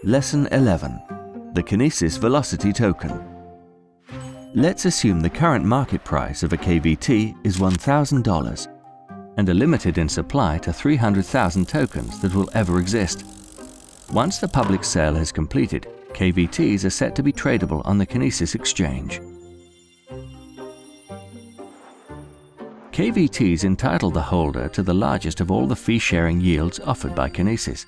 Lesson 11. The Kinesis Velocity Token. Let's assume the current market price of a KVT is $1,000 and are limited in supply to 300,000 tokens that will ever exist. Once the public sale has completed, KVTs are set to be tradable on the Kinesis exchange. KVTs entitle the holder to the largest of all the fee-sharing yields offered by Kinesis,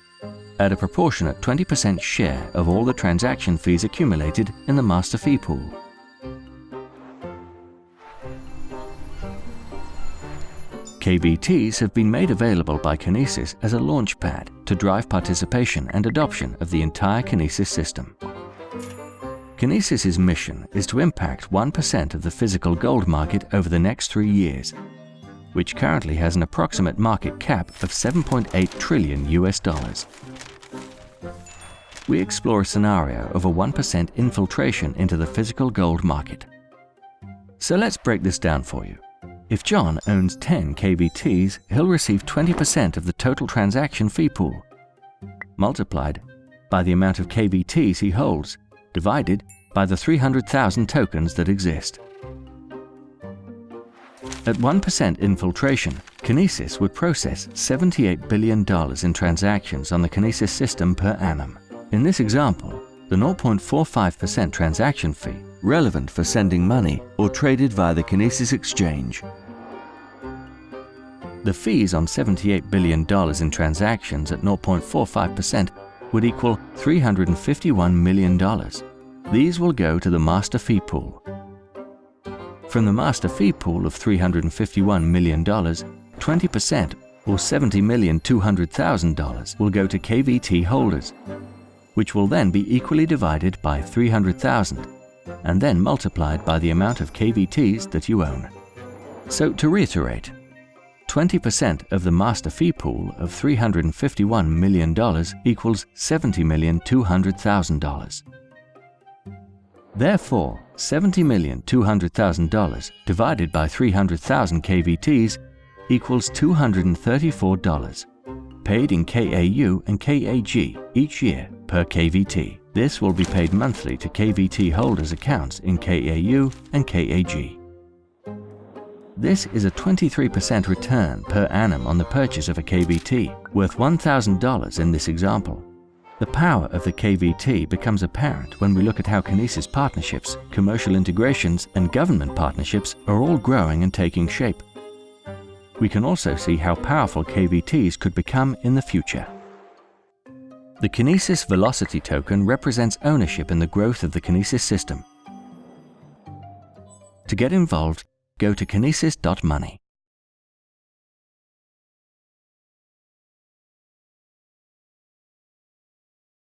at a proportionate 20% share of all the transaction fees accumulated in the master fee pool. KVTs have been made available by Kinesis as a launchpad to drive participation and adoption of the entire Kinesis system. Kinesis's mission is to impact 1% of the physical gold market over the next 3 years, which currently has an approximate market cap of $7.8 trillion US. We explore a scenario of a 1% infiltration into the physical gold market. So let's break this down for you. If John owns 10 KVTs, he'll receive 20% of the total transaction fee pool, multiplied by the amount of KVTs he holds, divided by the 300,000 tokens that exist. At 1% infiltration, Kinesis would process $78 billion in transactions on the Kinesis system per annum. In this example, the 0.45% transaction fee, relevant for sending money or traded via the Kinesis exchange. The fees on $78 billion in transactions at 0.45% would equal $351 million. These will go to the master fee pool. From the master fee pool of $351 million, 20% or $70,200,000 will go to KVT holders, which will then be equally divided by 300,000 and then multiplied by the amount of KVTs that you own. So to reiterate, 20% of the master fee pool of $351 million equals $70,200,000. Therefore, $70,200,000 divided by 300,000 KVTs equals $234, paid in KAU and KAG each year per KVT. This will be paid monthly to KVT holders' accounts in KAU and KAG. This is a 23% return per annum on the purchase of a KVT, worth $1,000 in this example. The power of the KVT becomes apparent when we look at how Kinesis partnerships, commercial integrations, and government partnerships are all growing and taking shape. We can also see how powerful KVTs could become in the future. The Kinesis Velocity Token represents ownership in the growth of the Kinesis system. To get involved, go to kinesis.money.